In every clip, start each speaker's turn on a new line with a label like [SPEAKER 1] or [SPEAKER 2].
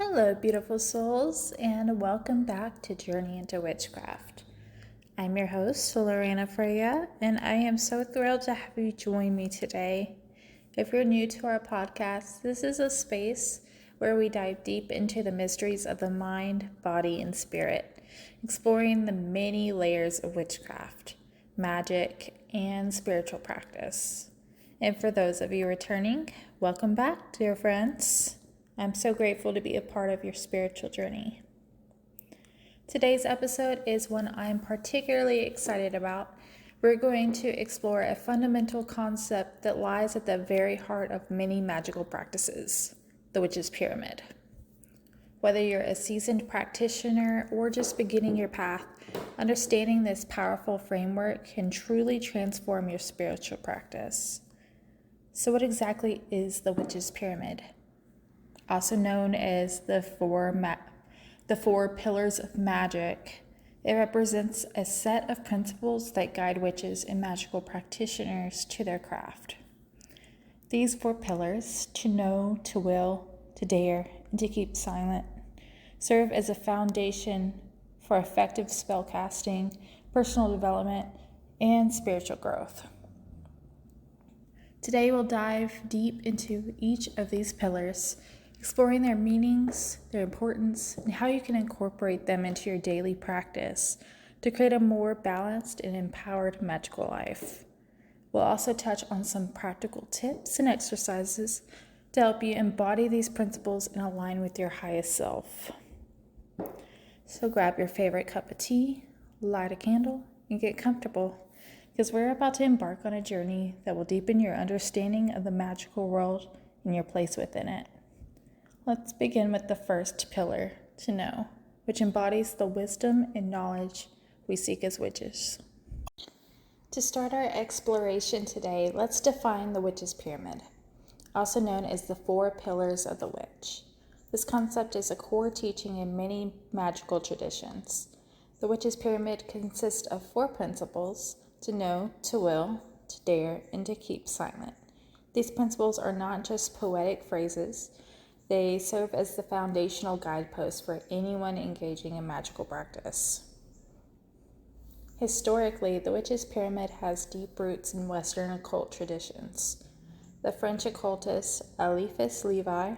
[SPEAKER 1] Hello, beautiful souls, and welcome back to Journey into Witchcraft. I'm your host, Lorena Freya, and I am so thrilled to have you join me today. If you're new to our podcast, this is a space where we dive deep into the mysteries of the mind, body, and spirit, exploring the many layers of witchcraft, magic, and spiritual practice. And for those of you returning, welcome back, dear friends. I'm so grateful to be a part of your spiritual journey. Today's episode is one I'm particularly excited about. We're going to explore a fundamental concept that lies at the very heart of many magical practices, the witch's pyramid. Whether you're a seasoned practitioner or just beginning your path, understanding this powerful framework can truly transform your spiritual practice. So what exactly is the witch's pyramid? Also known as the Four Pillars of Magick, it represents a set of principles that guide witches and magical practitioners to their craft. These four pillars, to know, to will, to dare, and to keep silent, serve as a foundation for effective spellcasting, personal development, and spiritual growth. Today we'll dive deep into each of these pillars, exploring their meanings, their importance, and how you can incorporate them into your daily practice to create a more balanced and empowered magical life. We'll also touch on some practical tips and exercises to help you embody these principles and align with your highest self. So grab your favorite cup of tea, light a candle, and get comfortable, because we're about to embark on a journey that will deepen your understanding of the magical world and your place within it. Let's begin with the first pillar, to know, which embodies the wisdom and knowledge we seek as witches. To start our exploration today, let's define the witch's pyramid, also known as the Four Pillars of the Witch. This concept is a core teaching in many magical traditions. The witch's pyramid consists of four principles: to know, to will, to dare, and to keep silent. These principles are not just poetic phrases. They serve as the foundational guidepost for anyone engaging in magical practice. Historically, the witch's pyramid has deep roots in Western occult traditions. The French occultist Eliphas Levi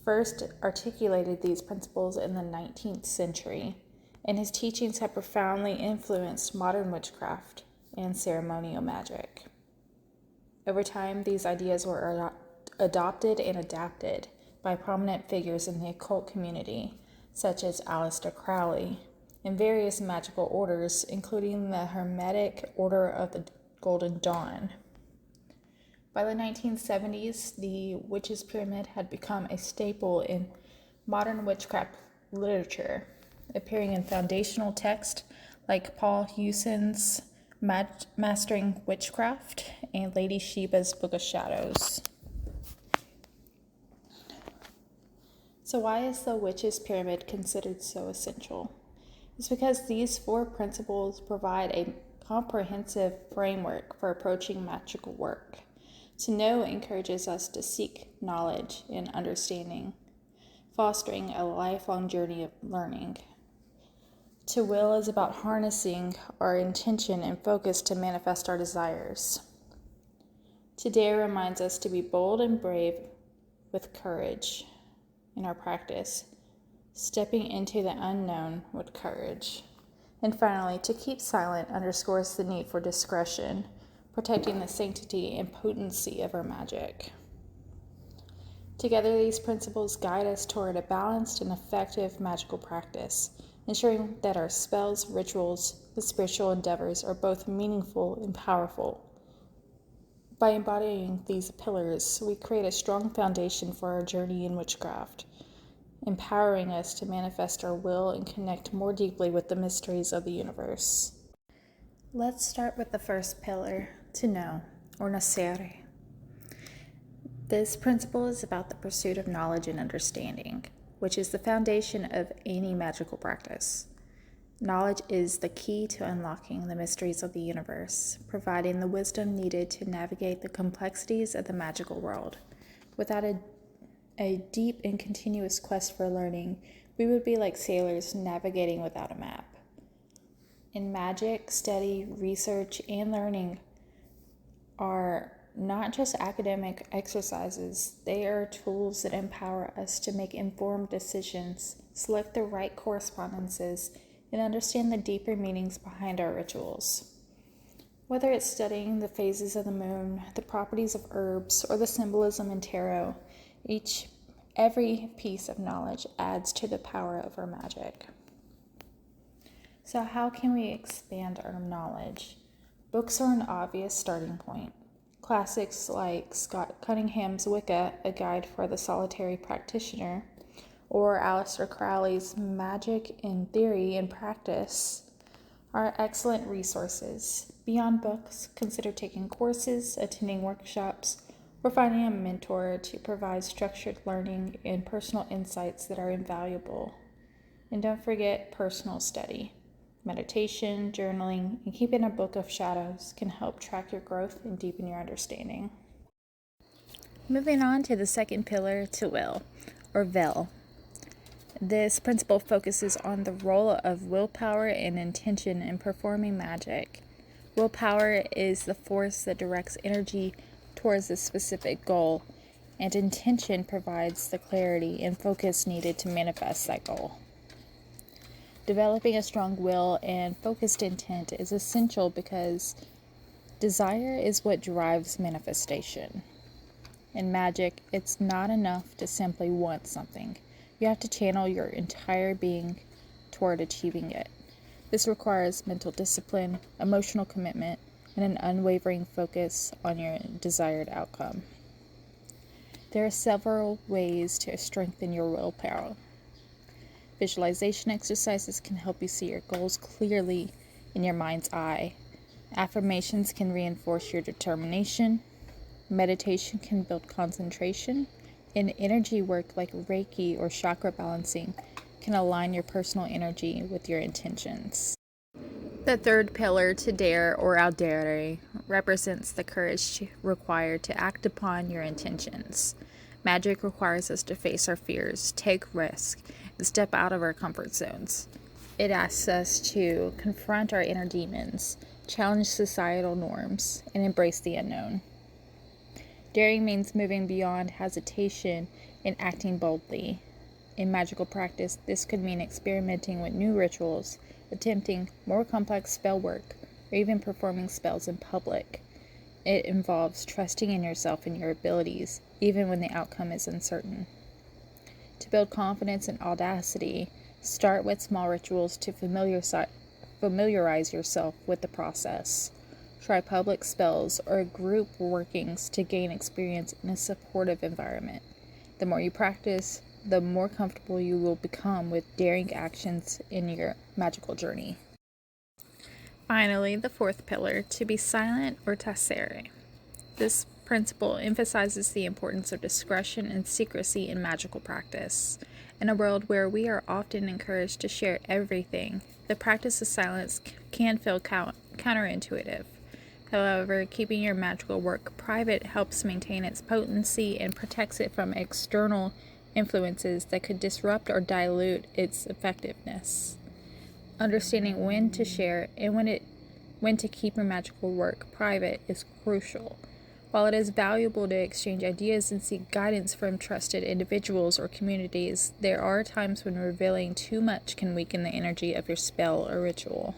[SPEAKER 1] first articulated these principles in the 19th century, and his teachings have profoundly influenced modern witchcraft and ceremonial magic. Over time, these ideas were adopted and adapted by prominent figures in the occult community, such as Aleister Crowley, and various magical orders, including the Hermetic Order of the Golden Dawn. By the 1970s, the witch's pyramid had become a staple in modern witchcraft literature, appearing in foundational texts like Paul Hewson's Mastering Witchcraft and Lady Sheba's Book of Shadows. So why is the witch's pyramid considered so essential? It's because these four principles provide a comprehensive framework for approaching magical work. To know encourages us to seek knowledge and understanding, fostering a lifelong journey of learning. To will is about harnessing our intention and focus to manifest our desires. To dare reminds us to be bold and brave with courage in our practice, stepping into the unknown with courage. And finally, to keep silent underscores the need for discretion, protecting the sanctity and potency of our magic. Together, these principles guide us toward a balanced and effective magical practice, ensuring that our spells, rituals, and spiritual endeavors are both meaningful and powerful. By embodying these pillars, we create a strong foundation for our journey in witchcraft, empowering us to manifest our will and connect more deeply with the mysteries of the universe. Let's start with the first pillar, to know, or nascere. This principle is about the pursuit of knowledge and understanding, which is the foundation of any magical practice. Knowledge is the key to unlocking the mysteries of the universe, providing the wisdom needed to navigate the complexities of the magical world. Without a deep and continuous quest for learning, we would be like sailors navigating without a map. In magic, study, research, and learning are not just academic exercises, they are tools that empower us to make informed decisions, select the right correspondences, and understand the deeper meanings behind our rituals. Whether it's studying the phases of the moon, the properties of herbs, or the symbolism in tarot, every piece of knowledge adds to the power of our magic. So how can we expand our knowledge? Books are an obvious starting point. Classics like Scott Cunningham's Wicca, A Guide for the Solitary Practitioner, or Aleister Crowley's Magic in Theory and Practice are excellent resources. Beyond books, consider taking courses, attending workshops, or finding a mentor to provide structured learning and personal insights that are invaluable. And don't forget personal study. Meditation, journaling, and keeping a book of shadows can help track your growth and deepen your understanding. Moving on to the second pillar, to will, or will. This principle focuses on the role of willpower and intention in performing magic. Willpower is the force that directs energy towards a specific goal, and intention provides the clarity and focus needed to manifest that goal. Developing a strong will and focused intent is essential because desire is what drives manifestation. In magic, it's not enough to simply want something. You have to channel your entire being toward achieving it. This requires mental discipline, emotional commitment, and an unwavering focus on your desired outcome. There are several ways to strengthen your willpower. Visualization exercises can help you see your goals clearly in your mind's eye. Affirmations can reinforce your determination. Meditation can build concentration. And energy work like Reiki or chakra balancing can align your personal energy with your intentions. The third pillar, to dare or audere, represents the courage required to act upon your intentions. Magic requires us to face our fears, take risks, and step out of our comfort zones. It asks us to confront our inner demons, challenge societal norms, and embrace the unknown. Daring means moving beyond hesitation and acting boldly. In magical practice, this could mean experimenting with new rituals, attempting more complex spell work, or even performing spells in public. It involves trusting in yourself and your abilities, even when the outcome is uncertain. To build confidence and audacity, start with small rituals to familiarize yourself with the process. Try public spells or group workings to gain experience in a supportive environment. The more you practice, the more comfortable you will become with daring actions in your magical journey. Finally, the fourth pillar, to be silent or tacere. This principle emphasizes the importance of discretion and secrecy in magical practice. In a world where we are often encouraged to share everything, the practice of silence can feel counterintuitive. However, keeping your magical work private helps maintain its potency and protects it from external influences that could disrupt or dilute its effectiveness. Understanding when to share and when to keep your magical work private is crucial. While it is valuable to exchange ideas and seek guidance from trusted individuals or communities, there are times when revealing too much can weaken the energy of your spell or ritual.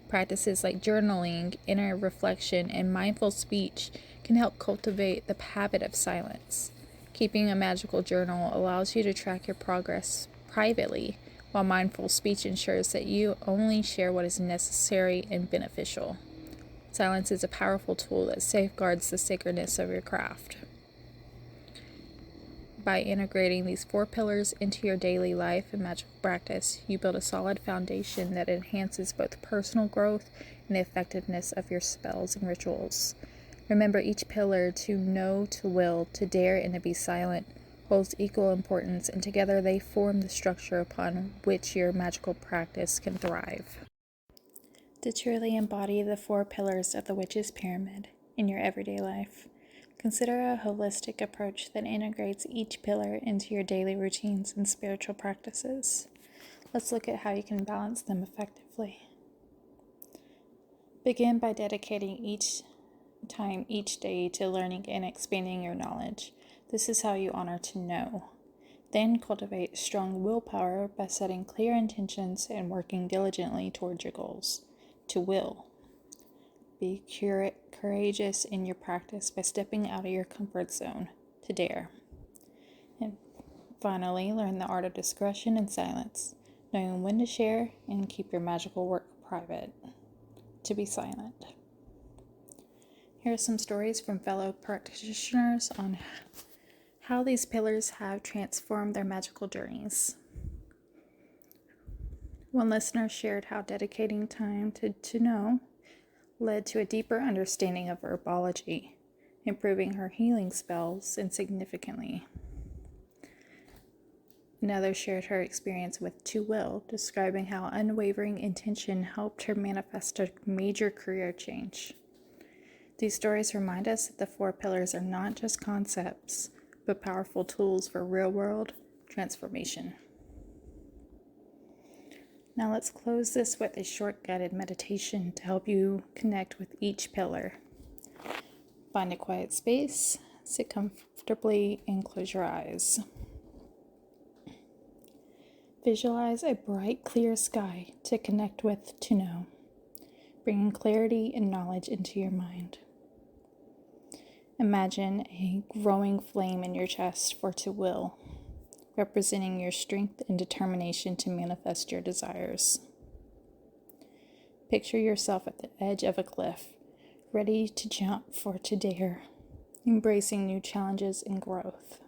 [SPEAKER 1] Practices like journaling, inner reflection, and mindful speech can help cultivate the habit of silence. Keeping a magical journal allows you to track your progress privately, while mindful speech ensures that you only share what is necessary and beneficial. Silence is a powerful tool that safeguards the sacredness of your craft. By integrating these 4 pillars into your daily life and magical practice, you build a solid foundation that enhances both personal growth and the effectiveness of your spells and rituals. Remember, each pillar, to know, to will, to dare, and to be silent, holds equal importance, and together they form the structure upon which your magical practice can thrive. To truly embody the 4 pillars of the witch's pyramid in your everyday life, Consider a holistic approach that integrates each pillar into your daily routines and spiritual practices. Let's look at how you can balance them effectively. Begin by dedicating each day to learning and expanding your knowledge. This is how you honor to know. Then cultivate strong willpower by setting clear intentions and working diligently towards your goals. To will. Be courageous in your practice by stepping out of your comfort zone. To dare. And finally, learn the art of discretion and silence, knowing when to share and keep your magical work private. To be silent. Here are some stories from fellow practitioners on how these pillars have transformed their magical journeys. One listener shared how dedicating time to know led to a deeper understanding of herbology, improving her healing spells insignificantly. Another shared her experience with To Will, describing how unwavering intention helped her manifest a major career change. These stories remind us that the four pillars are not just concepts, but powerful tools for real-world transformation. Now let's close this with a short guided meditation to help you connect with each pillar. Find a quiet space, sit comfortably, and close your eyes. Visualize a bright, clear sky to connect with To Know, bringing clarity and knowledge into your mind. Imagine a growing flame in your chest for To Will, representing your strength and determination to manifest your desires. Picture yourself at the edge of a cliff, ready to jump for To Dare, embracing new challenges and growth.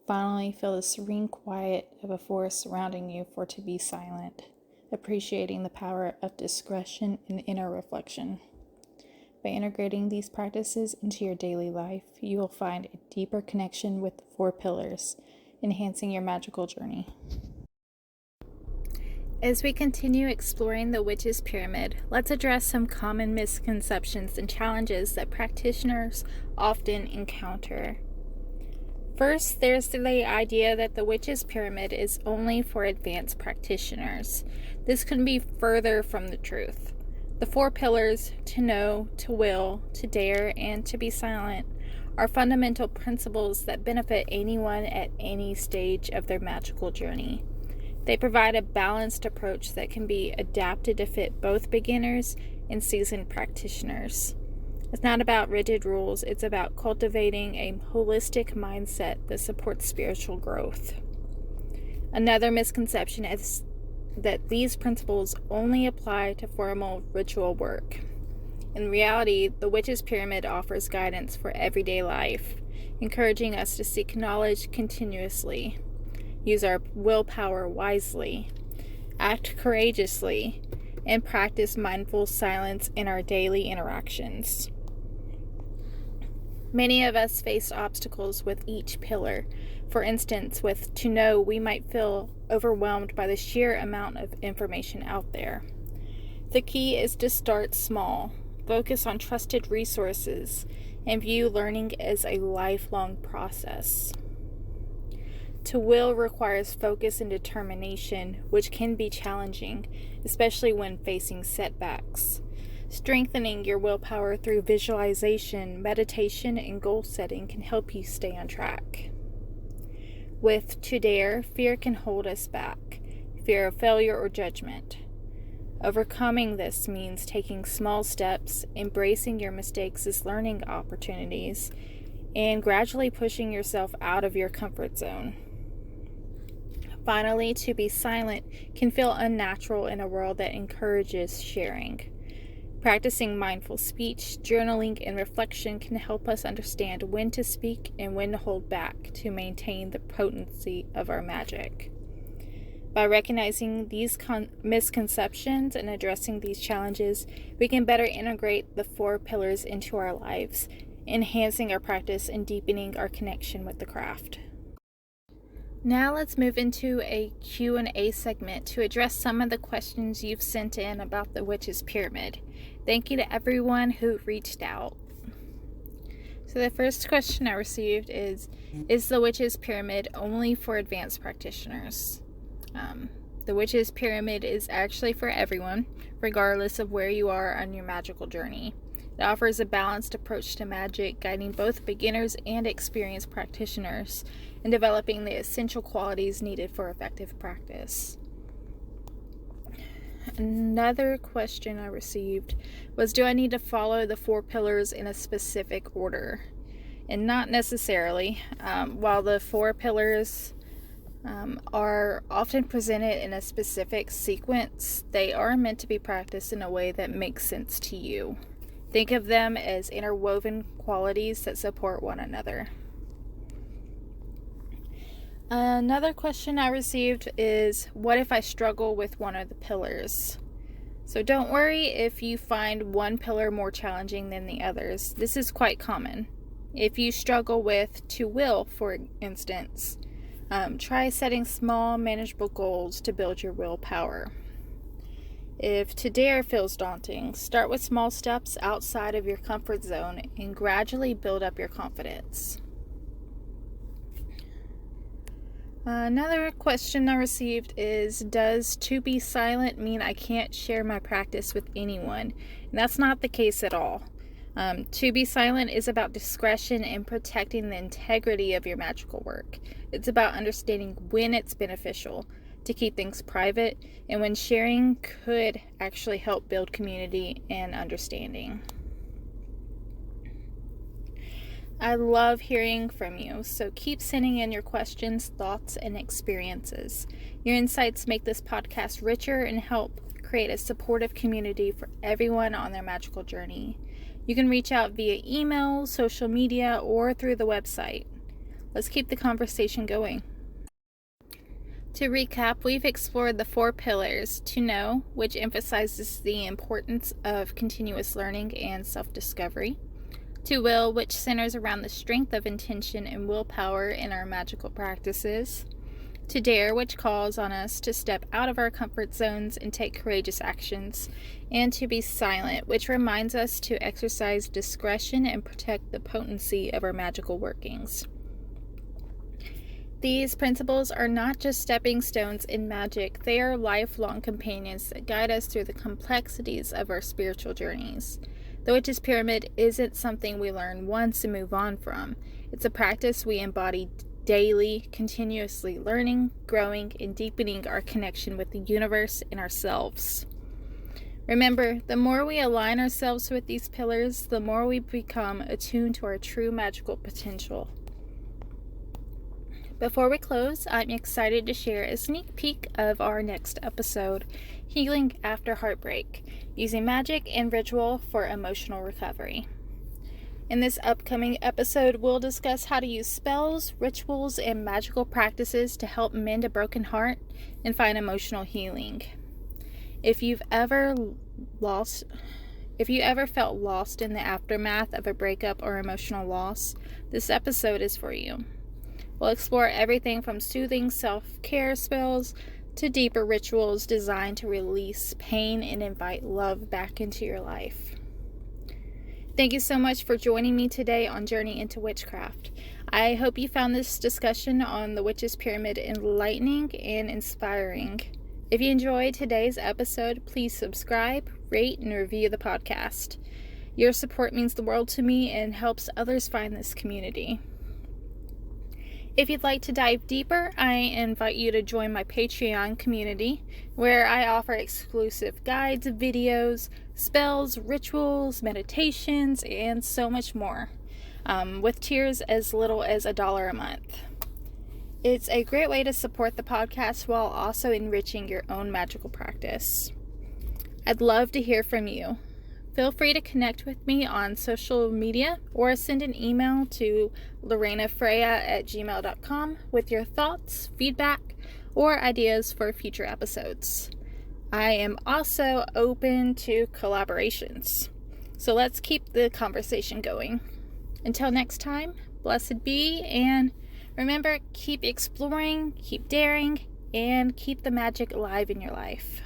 [SPEAKER 1] Finally, feel the serene quiet of a forest surrounding you for To Be Silent, appreciating the power of discretion and inner reflection. By integrating these practices into your daily life, you will find a deeper connection with the four pillars, enhancing your magical journey. As we continue exploring the Witch's Pyramid, let's address some common misconceptions and challenges that practitioners often encounter. First, there's the idea that the Witch's Pyramid is only for advanced practitioners. This couldn't be further from the truth. The four pillars, To Know, To Will, To Dare, and To Be Silent, are fundamental principles that benefit anyone at any stage of their magical journey. They provide a balanced approach that can be adapted to fit both beginners and seasoned practitioners. It's not about rigid rules, it's about cultivating a holistic mindset that supports spiritual growth. Another misconception is that these principles only apply to formal ritual work. In reality, the Witch's Pyramid offers guidance for everyday life, encouraging us to seek knowledge continuously, use our willpower wisely, act courageously, and practice mindful silence in our daily interactions. Many of us face obstacles with each pillar. For instance, with To Know, we might feel overwhelmed by the sheer amount of information out there. The key is to start small, focus on trusted resources, and view learning as a lifelong process. To Will requires focus and determination, which can be challenging, especially when facing setbacks. Strengthening your willpower through visualization, meditation, and goal setting can help you stay on track. With To Dare, fear can hold us back, fear of failure or judgment. Overcoming this means taking small steps, embracing your mistakes as learning opportunities, and gradually pushing yourself out of your comfort zone. Finally, To Be Silent can feel unnatural in a world that encourages sharing. Practicing mindful speech, journaling, and reflection can help us understand when to speak and when to hold back to maintain the potency of our magic. By recognizing these misconceptions and addressing these challenges, we can better integrate the four pillars into our lives, enhancing our practice and deepening our connection with the craft. Now let's move into a Q&A segment to address some of the questions you've sent in about the Witch's Pyramid. Thank you to everyone who reached out. So the first question I received is the Witch's Pyramid only for advanced practitioners? The Witch's Pyramid is actually for everyone, regardless of where you are on your magical journey. It offers a balanced approach to magic, guiding both beginners and experienced practitioners in developing the essential qualities needed for effective practice. Another question I received was, do I need to follow the 4 pillars in a specific order? And not necessarily. While the 4 pillars are often presented in a specific sequence, they are meant to be practiced in a way that makes sense to you. Think of them as interwoven qualities that support one another. Another question I received is, what if I struggle with one of the pillars? So don't worry if you find one pillar more challenging than the others. This is quite common. If you struggle with to will, for instance, try setting small, manageable goals to build your willpower. If to dare feels daunting, start with small steps outside of your comfort zone and gradually build up your confidence. Another question I received is, does to be silent mean I can't share my practice with anyone? And that's not the case at all. To be silent is about discretion and protecting the integrity of your magical work. It's about understanding when it's beneficial to keep things private and when sharing could actually help build community and understanding. I love hearing from you, so keep sending in your questions, thoughts, and experiences. Your insights make this podcast richer and help create a supportive community for everyone on their magical journey. You can reach out via email, social media, or through the website. Let's keep the conversation going. To recap, we've explored the 4 pillars: to know, which emphasizes the importance of continuous learning and self-discovery; to will, which centers around the strength of intention and willpower in our magical practices; to dare, which calls on us to step out of our comfort zones and take courageous actions; and to be silent, which reminds us to exercise discretion and protect the potency of our magical workings. These principles are not just stepping stones in magic, they are lifelong companions that guide us through the complexities of our spiritual journeys. The Witch's Pyramid isn't something we learn once and move on from. It's a practice we embody daily, continuously learning, growing, and deepening our connection with the universe and ourselves. Remember, the more we align ourselves with these pillars, the more we become attuned to our true magical potential. Before we close, I'm excited to share a sneak peek of our next episode, Healing After Heartbreak, using magic and ritual for emotional recovery. In this upcoming episode, we'll discuss how to use spells, rituals, and magical practices to help mend a broken heart and find emotional healing. If you've ever felt lost in the aftermath of a breakup or emotional loss, this episode is for you. We'll explore everything from soothing self-care spells to deeper rituals designed to release pain and invite love back into your life. Thank you so much for joining me today on Journey into Witchcraft. I hope you found this discussion on the Witch's Pyramid enlightening and inspiring. If you enjoyed today's episode, please subscribe, rate, and review the podcast. Your support means the world to me and helps others find this community. If you'd like to dive deeper, I invite you to join my Patreon community, where I offer exclusive guides, videos, spells, rituals, meditations, and so much more, with tiers as little as $1 a month. It's a great way to support the podcast while also enriching your own magical practice. I'd love to hear from you. Feel free to connect with me on social media or send an email to lorenafreya@gmail.com with your thoughts, feedback, or ideas for future episodes. I am also open to collaborations, so let's keep the conversation going. Until next time, blessed be, and remember, keep exploring, keep daring, and keep the magic alive in your life.